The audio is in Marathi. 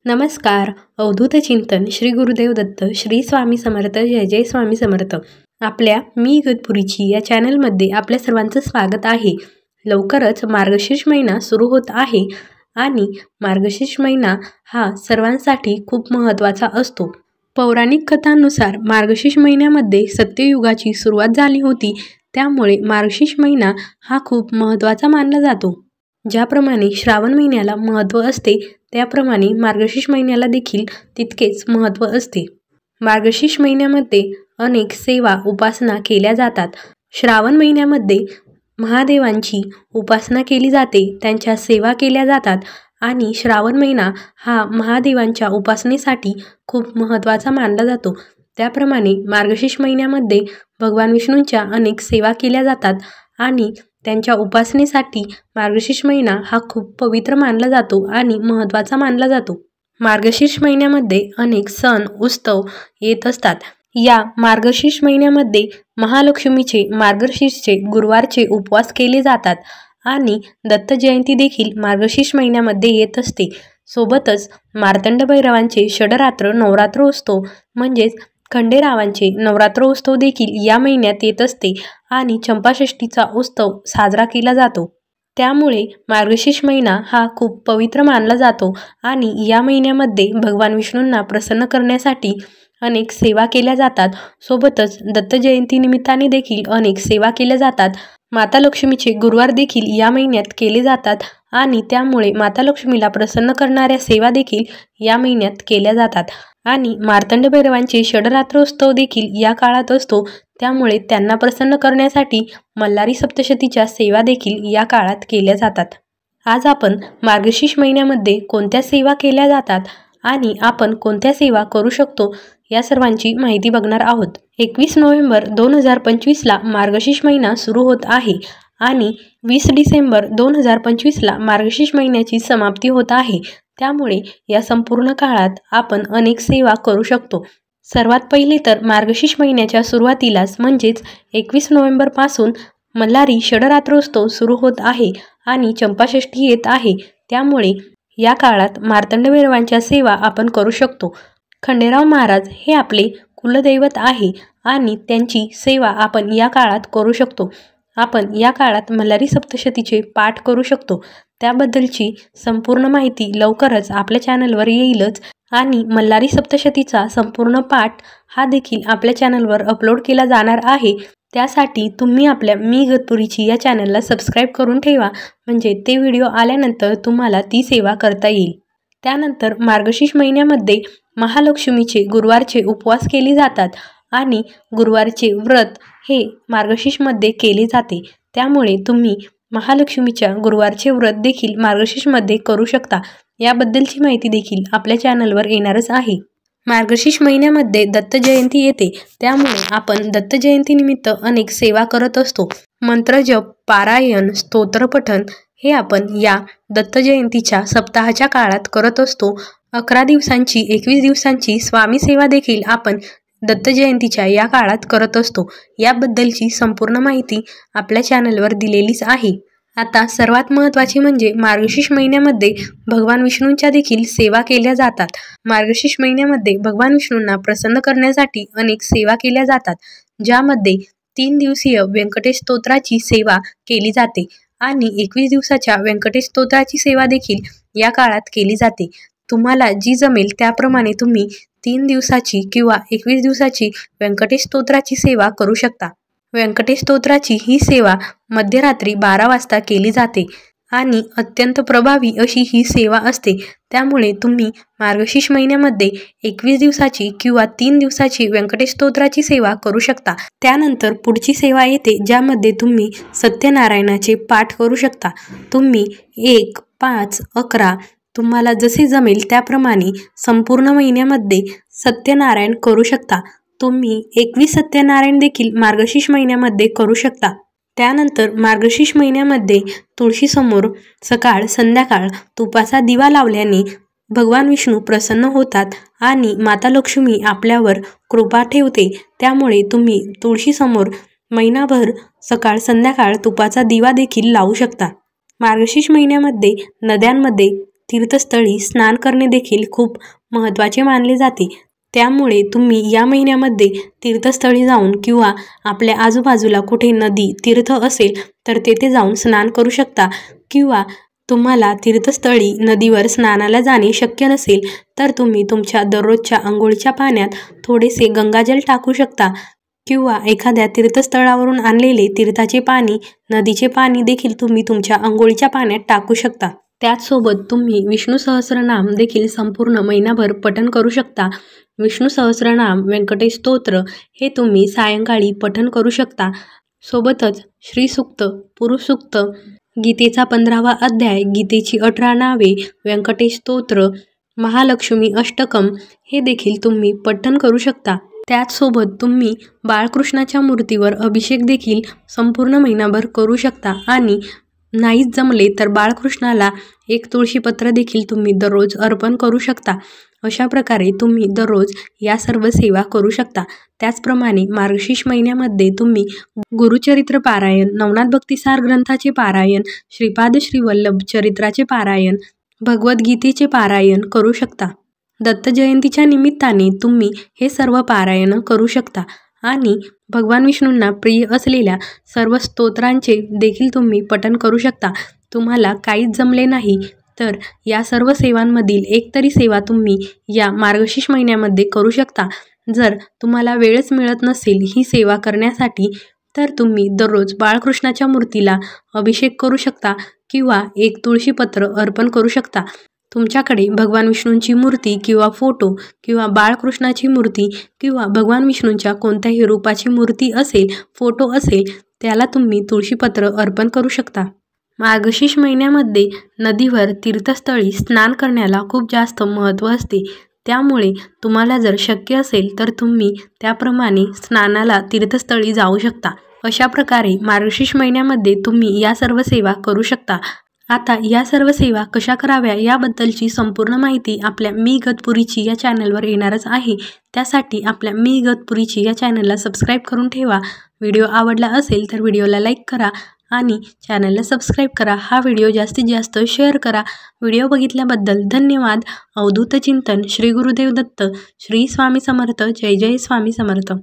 नमस्कार. अवधूत चिंतन श्री गुरुदेव दत्त श्री स्वामी समर्थ जय जय स्वामी समर्थ. आपल्या मी इगतपुरीची या चॅनलमध्ये आपल्या सर्वांचं स्वागत आहे. लवकरच मार्गशीर्ष महिना सुरू होत आहे आणि मार्गशीर्ष महिना हा सर्वांसाठी खूप महत्त्वाचा असतो. पौराणिक कथांनुसार मार्गशीर्ष महिन्यामध्ये सत्ययुगाची सुरुवात झाली होती. त्यामुळे मार्गशीर्ष महिना हा खूप महत्त्वाचा मानला जातो. ज्याप्रमाणे श्रावण महिन्याला महत्त्व असते त्याप्रमाणे मार्गशीर्ष महिन्याला देखील तितकेच महत्त्व असते. मार्गशीर्ष महिन्यामध्ये अनेक सेवा उपासना केल्या जातात. श्रावण महिन्यामध्ये महादेवांची उपासना केली जाते, त्यांच्या सेवा केल्या जातात आणि श्रावण महिना हा महादेवांच्या उपासनेसाठी खूप महत्त्वाचा मानला जातो. त्याप्रमाणे मार्गशीर्ष महिन्यामध्ये भगवान विष्णूंच्या अनेक सेवा केल्या जातात आणि त्यांच्या उपासनेसाठी मार्गशीर्ष महिना हा खूप पवित्र मानला जातो आणि महत्त्वाचा मानला जातो. मार्गशीर्ष महिन्यामध्ये अनेक सण उत्सव येत असतात. या मार्गशीर्ष महिन्यामध्ये महालक्ष्मीचे मार्गशीर्षचे गुरुवारचे उपवास केले जातात आणि दत्त जयंती देखील मार्गशीर्ष महिन्यामध्ये येत असते. सोबतच मार्तंड भैरवांचे षडरात्र नवरात्रोत्सव म्हणजेच खंडेरावांचे नवरात्रोत्सव देखील या महिन्यात येत असते आणि चंपाषष्ठीचा उत्सव साजरा केला जातो. त्यामुळे मार्गशीर्ष महिना हा खूप पवित्र मानला जातो आणि या महिन्यामध्ये भगवान विष्णूंना प्रसन्न करण्यासाठी अनेक सेवा केल्या जातात. सोबतच दत्त जयंती निमित्ताने देखील अनेक सेवा केल्या जातात. माता लक्ष्मीचे गुरुवार देखील या महिन्यात केले जातात आणि त्यामुळे माता लक्ष्मीला प्रसन्न करणाऱ्या सेवा देखील या महिन्यात केल्या जातात आणि मार्तंड भैरवांचे षडरात्रोत्सव देखील या काळात असतो. त्यामुळे त्यांना प्रसन्न करण्यासाठी मल्हारी सप्तशतीच्या सेवा देखील या काळात केल्या जातात. आज आपण मार्गशीर्ष महिन्यामध्ये कोणत्या सेवा केल्या जातात आणि आपण कोणत्या सेवा करू शकतो या सर्वांची माहिती बघणार आहोत. 21 नोव्हेंबर 2025ला मार्गशीर्ष महिना सुरू होत आहे आणि 20 डिसेंबर 2025ला मार्गशीर्ष महिन्याची समाप्ती होत आहे. त्यामुळे या संपूर्ण काळात आपण अनेक सेवा करू शकतो. सर्वात पहिले तर मार्गशीर्ष महिन्याच्या सुरुवातीलाच म्हणजेच 21 नोव्हेंबरपासून मल्हारी षडरात्रोत्सव सुरू होत आहे आणि चंपाषष्ठी येत आहे. त्यामुळे या काळात मार्तंड भैरवांच्या सेवा आपण करू शकतो. खंडेराव महाराज हे आपले कुलदैवत आहे आणि त्यांची सेवा आपण या काळात करू शकतो. आपण या काळात मल्हारी सप्तशतीचे पाठ करू शकतो. त्याबद्दलची संपूर्ण माहिती लवकरच आपल्या चॅनलवर येईलच आणि मल्हारी सप्तशतीचा संपूर्ण पाठ हा देखील आपल्या चॅनलवर अपलोड केला जाणार आहे. त्यासाठी तुम्ही आपल्या मी इगतपुरीची या चॅनलला सबस्क्राईब करून ठेवा, म्हणजे ते व्हिडिओ आल्यानंतर तुम्हाला ती सेवा करता येईल. त्यानंतर मार्गशीर्ष महिन्यामध्ये महालक्ष्मीचे गुरुवारचे उपवास केले जातात आणि गुरुवारचे व्रत हे मार्गशीर्षमध्ये केले जाते. त्यामुळे तुम्ही महालक्ष्मीच्या गुरुवारचे व्रत देखील मार्गशीर्षमध्ये करू शकता. याबद्दलची माहिती देखील आपल्या चॅनलवर येणारच आहे. मार्गशीर्ष महिन्यामध्ये दत्त जयंती येते, त्यामुळे आपण दत्त जयंतीनिमित्त अनेक सेवा करत असतो. मंत्रजप, पारायण, स्तोत्रपठण हे आपण या दत्त जयंतीच्या सप्ताहाच्या काळात करत असतो. 11 दिवसांची 21 दिवसांची स्वामी सेवा देखील आपण दत्त जयंतीच्या या काळात करत असतो. याबद्दलची संपूर्ण माहिती आपल्या चॅनलवर दिलेलीच आहे. आता सर्वात महत्त्वाचे म्हणजे मार्गशीर्ष महिन्यामध्ये भगवान विष्णूंच्या देखील सेवा केल्या जातात. मार्गशीर्ष महिन्यामध्ये भगवान विष्णूंना प्रसन्न करण्यासाठी अनेक सेवा केल्या जातात, ज्यामध्ये 3 दिवसीय व्यंकटेश स्तोत्राची सेवा केली जाते आणि 21 दिवसाच्या व्यंकटेश स्तोत्राची सेवा देखील या काळात केली जाते. तुम्हाला जी जमेल त्याप्रमाणे तुम्ही 3 दिवसाची किंवा 21 दिवसाची व्यंकटेश स्तोत्राची सेवा करू शकता. व्यंकटेश स्तोत्राची ही सेवा मध्यरात्री 12 वाजता केली जाते आणि अत्यंत प्रभावी अशी ही सेवा असते. त्यामुळे तुम्ही मार्गशीर्ष महिन्यामध्ये 21 दिवसाची किंवा 3 दिवसाची व्यंकटेश स्तोत्राची सेवा करू शकता. त्यानंतर पुढची सेवा येते, ज्यामध्ये तुम्ही सत्यनारायणाचे पाठ करू शकता. तुम्ही 1, 5, 11 तुम्हाला जसे जमेल त्याप्रमाणे संपूर्ण महिन्यामध्ये सत्यनारायण करू शकता. तुम्ही 21 सत्यनारायण देखील मार्गशीर्ष महिन्यामध्ये करू शकता. त्यानंतर मार्गशीर्ष महिन्यामध्ये तुळशीसमोर सकाळ संध्याकाळ तुपाचा दिवा लावल्याने भगवान विष्णू प्रसन्न होतात आणि माता लक्ष्मी आपल्यावर कृपा ठेवते. त्यामुळे तुम्ही तुळशीसमोर महिनाभर सकाळ संध्याकाळ तुपाचा दिवा देखील लावू शकता. मार्गशीर्ष महिन्यामध्ये नद्यांमध्ये तीर्थस्थळी स्नान करणे देखील खूप महत्त्वाचे मानले जाते। त्यामुळे तुम्ही या महिन्यामध्ये तीर्थस्थळी जाऊन किंवा आपल्या आजूबाजूला कुठे नदी तीर्थ असेल तर तेथे जाऊन स्नान करू शकता, किंवा तुम्हाला तीर्थस्थळी नदीवर स्नानाला जाणे शक्य नसेल तर तुम्ही तुमच्या दररोजच्या अंघोळीच्या पाण्यात थोडेसे गंगाजल टाकू शकता, किंवा एखाद्या तीर्थस्थळावरून आणलेले तीर्थाचे पाणी, नदीचे पाणी देखील तुम्ही तुमच्या अंघोळीच्या पाण्यात टाकू शकता। त्याचसोबत तुम्ही विष्णू सहस्रनाम देखील संपूर्ण महिनाभर पठण करू शकता। विष्णू सहस्रनाम, व्यंकटेश स्तोत्र हे तुम्ही सायंकाळी पठण करू शकता। सोबतच श्रीसूक्त, पुरुषसूक्त, गीतेचा 15वा अध्याय, गीतेची 18 नावे, व्यंकटेश स्तोत्र, महालक्ष्मी अष्टकम हे देखील तुम्ही पठण करू शकता। त्याचसोबत तुम्ही बाळकृष्णाच्या मूर्तीवर अभिषेक देखील संपूर्ण महिनाभर करू शकता, आणि नाहीच जमले तर बाळकृष्णाला एक तुळशीपत्र देखील तुम्ही दररोज अर्पण करू शकता। अशा प्रकारे तुम्ही दररोज या सर्व सेवा करू शकता। त्याचप्रमाणे मार्गशीर्ष महिन्यामध्ये तुम्ही गुरुचरित्र पारायण, नवनाथ भक्तिसार ग्रंथाचे पारायण, श्रीपाद श्रीवल्लभ चरित्राचे पारायण, भगवद्गीतेचे पारायण करू शकता। दत्त जयंतीच्या निमित्ताने तुम्ही हे सर्व पारायण करू शकता, आणि भगवान विष्णूंना प्रिय असलेल्या सर्व स्तोत्रांचे देखील तुम्ही पठण करू शकता। तुम्हाला काहीच जमले नाही तर या सर्व सेवांमधील एक तरी सेवा तुम्ही या मार्गशीर्ष महिन्यामध्ये करू शकता। जर तुम्हाला वेळच मिळत नसेल ही सेवा करण्यासाठी तर तुम्ही दररोज बाळकृष्णाच्या मूर्तीला अभिषेक करू शकता, किंवा एक तुळशीपत्र अर्पण करू शकता। तुमच्याकडे भगवान विष्णूंची मूर्ती किंवा फोटो, किंवा बाळकृष्णाची मूर्ती, किंवा भगवान विष्णूंच्या कोणत्याही रूपाची मूर्ती असेल, फोटो असेल, त्याला तुम्ही तुळशीपत्र अर्पण करू शकता। मार्गशीर्ष महिन्यामध्ये नदीवर तीर्थस्थळी स्नान करण्याला खूप जास्त महत्त्व असते। त्यामुळे तुम्हाला जर शक्य असेल तर तुम्ही त्याप्रमाणे स्नानाला तीर्थस्थळी जाऊ शकता। अशा प्रकारे मार्गशीर्ष महिन्यामध्ये तुम्ही या सर्व सेवा करू शकता। आता या सर्व सेवा कशा कराव्या याबद्दलची संपूर्ण माहिती आपल्या मी इगतपुरीची या चॅनलवर येणारच आहे। त्यासाठी आपल्या मी इगतपुरीची या चॅनलला सबस्क्राईब करून ठेवा। व्हिडिओ आवडला असेल तर व्हिडिओला लाईक करा आणि चॅनलला सबस्क्राईब करा। हा व्हिडिओ जास्तीत जास्त शेअर करा। व्हिडिओ बघितल्याबद्दल धन्यवाद। अवधूत चिंतन, श्री गुरुदेव दत्त, श्री स्वामी समर्थ, जय जय स्वामी समर्थ।